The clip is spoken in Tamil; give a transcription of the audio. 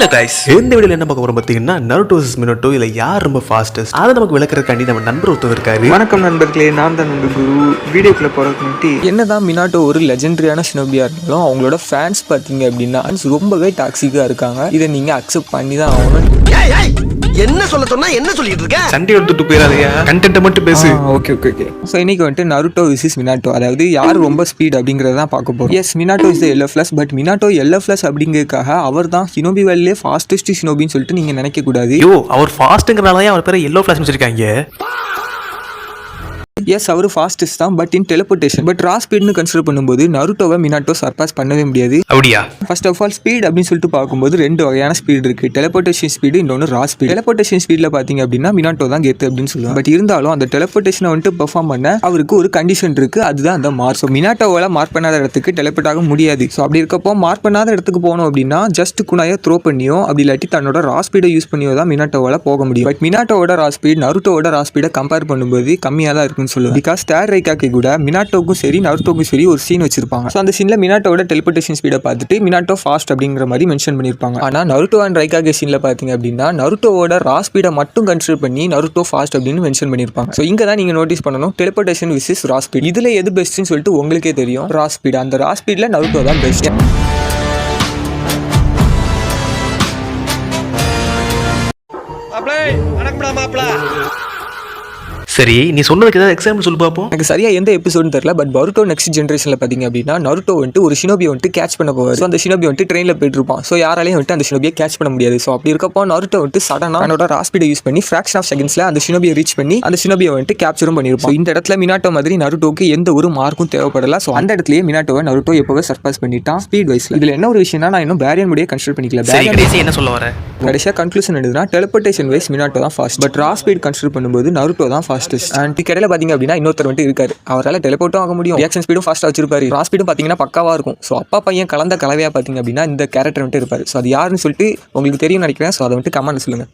ஹலோ கைஸ், இந்த வீடியோல என்ன பார்க்க போறோம் பார்த்தீங்கன்னா நருட்டோ vs மினாட்டோ இல்ல யார் ரொம்ப ஃபாஸ்டஸ்ட் அதை நமக்கு விளக்குறதுக்காண்டி நம்ம நண்பர் ஒருத்தர் இருக்காரு. வணக்கம் நண்பர்களே, நான் தான் உங்கள் குரு. வீடியோக்குள்ள போறதுக்கு முன்னாடி என்னதான் மினாட்டோ ஒரு லெஜெண்டரியான ஷினோபியா இருந்தாலும் அவங்களோட ஃபேன்ஸ் பார்த்தீங்க அப்படின்னா ரொம்பவே டாக்ஸிக்காக இருக்காங்க. இதை நீங்கள் அக்செப்ட் பண்ணி தான் ஆகணும். என்ன சொல்ல சொன்னா என்ன சொல்லிட்டு இருக்க? சண்டை எடுத்துட்டு போயிடாதீங்க, கண்டென்ட் மட்டும் பேசு. ஓகே. ஸோ இன்னைக்கு வந்துட்டு நருட்டோ விசிஸ் மினாட்டோ, அதாவது யார் ரொம்ப ஸ்பீட் அப்படிங்கிறத தான் பார்க்க போகிறோம். Yes, Minato is yellow flash. But Minato yellow flash அப்படிங்கிறதுக்காக அவர் தான் ஷினோபி வேலையிலே ஃபாஸ்டஸ்ட் ஷினோபின்னு சொல்லிட்டு நீங்கள் நினைக்கக்கூடாது. ஐயோ, அவர் ஃபாஸ்ட்ங்கிறனால அவர் பேரை எல்லோ ஃபிளாஷ் வச்சிருக்காங்க. எஸ், அவர் ஃபாஸ்டஸ்ட் தான், but in teleportation. But raw ஸ்பீட்னு கன்சிடர் பண்ணும்போது நருட்டோவை மினாட்டோ சர்பாஸ் பண்ணவே முடியாது. அப்படியா? ஃபர்ஸ்ட் ஆஃப் ஆல் ஸ்பீட் அப்படின்னு சொல்லிட்டு பார்க்கும்போது ரெண்டு வகையான ஸ்பீட் இருக்கு. டெலிபோர்டேஷன் ஸ்பீடு, இன்னொன்று ரா ஸ்பீட். டெலிபோர்டேஷன் ஸ்பீடில் பார்த்தீங்க அப்படின்னா மினாட்டோ தான் கெத்து அப்படின்னு சொல்லுவாங்க. பட் இருந்தாலும் அந்த டெலிபோர்டேஷனை வந்துட்டு பெர்ஃபார்ம் பண்ண அவருக்கு ஒரு கண்டிஷன் இருக்கு, அதுதான் அந்த மார்க். ஸோ மினாட்டோவால் மார்க் பண்ணாத இடத்துக்கு டெலிபோர்ட் ஆக முடியாது. ஸோ அப்படி இருக்கப்போ மார்க் பண்ணாத இடத்துக்கு போகணும் அப்படின்னா ஜஸ்ட் குனாயை த்ரோ பண்ணியோ அப்படி இல்லாட்டி தன்னோட ரா ஸ்பீடை யூஸ் பண்ணியோ தான் மினாட்டோவால் போக முடியும். பட் மினாட்டோவோட ரா ஸ்பீட் நருட்டோவோட ரா ஸ்பீடை கம்பேர் பண்ணும்போது கம்மியாக தான் இருக்குன்னு சொல்லுவாங்க. பிகாஸ் ரைக்காக்கி கூட மினாட்டோக்கும் சரி நருட்டோக்கும் சரி ஒரு சீன் வச்சிருப்பாங்க. ஸோ அந்த சீன்ல மினாட்டோட டெலிபோர்டேஷன் ஸ்பீடை பார்த்துட்டு மினாட்டோ ஃபாஸ்ட் அப்படிங்கிற மாதிரி மென்ஷன் பண்ணியிருப்பாங்க. ஆனால் நருட்டோ அண்ட் ரைக்காகே சீன்ல பார்த்தீங்க அப்படின்னா நருட்டோவோட ரா ஸ்பீடை மட்டும் கன்சிடர் பண்ணி நருட்டோ ஃபாஸ்ட் அப்படின்னு மென்ஷன் பண்ணியிருப்பாங்க. ஸோ இங்கே தான் நீங்கள் நோட்டீஸ் பண்ணணும், டெலிபோர்டேஷன் விசிஸ் ரா ஸ்பீட். இதில் எது பெஸ்ட்னு சொல்லிட்டு உங்களுக்கே தெரியும். ரா ஸ்பீட், அந்த ரா ஸ்பீட்ல நருட்டோ தான் பெஸ்ட். சரி, நீ சொன்னதுக்கு ஏதாவது எக்ஸாம்பிள் சொல்லி பார்ப்போம். எனக்கு சரியா எந்த எபிசோட்னு தெரியல. பட் பருட்டோ நெக்ஸ்ட் ஜென்ரேஷன்ல பாத்தீங்க அப்படின்னா நருட்டோ வந்துட்டு ஒரு ஷினோபியை வந்துட்டு கேட்ச் பண்ண போவார். ஸோ அந்த ஷினோபி வந்துட்டு ட்ரெயினில் போயிட்டு இருப்பான். ஸோ யாராலையும் வந்துட்டு அந்த ஷினோபியை கேட்ச் பண்ண முடியாது. ஸோ அப்படி இருக்கப்போ நருட்டோ வந்துட்டு சடனாக என்னோட ராஸ்பீடை யூஸ் பண்ணி ஃபிராக்ஷன் ஆஃப் செகண்ட்ஸ்ல அந்த ஷினோபியை ரீச் பண்ணி அந்த ஷினோபியை வந்துட்டு கேப்சரும் பண்ணிருப்பான். இந்த இடத்துல மினாட்டோ மாதிரி நருட்டோக்கு எந்த ஒரு மார்க்கும் தேவைப்படல. ஸோ அந்த இடத்துலயே மினாட்டோவை நருட்டோ எப்போவே சர்பாஸ் பண்ணிட்டான் ஸ்பீட் வைஸ்ல. இதுல என்ன ஒரு விஷயம்னா, நான் இன்னும் பேரியன் முடிய கன்சிடர் பண்ணிக்கல. என்ன சொல்ல வர கடைசியா கன்க்ளூஷன் என்னதுன்னா டெலிபோர்டேஷன் வைஸ் மினாட்டோ தான் fast. But raw speed consider பண்ணும்போது நருட்டோ தான் ஃபாஸ்டஸ்ட். அண்ட் கடையில் பாத்தீங்க அப்படின்னா இன்னொருத்தர் வந்துட்டு இருக்காரு, அவரால் டெலிபோர்ட்டும் ஆக முடியும், ரியாக்ஷன் ஸ்பீடும் ஃபாஸ்ட்டாக வச்சிருப்பாரு, ரா ஸ்பீடும் பார்த்தீங்கன்னா பக்காவாக இருக்கும். ஸோ அப்பா பையன் கலந்த கலவையாக பார்த்தீங்க அப்படின்னா இந்த கேரக்டர் வந்துட்டு இருப்பாரு. ஸோ அது யாருன்னு சொல்லிட்டு உங்களுக்கு தெரியும் நினைக்கிறேன். ஸோ அதை வந்துட்டு கமெண்ட் சொல்லுங்க.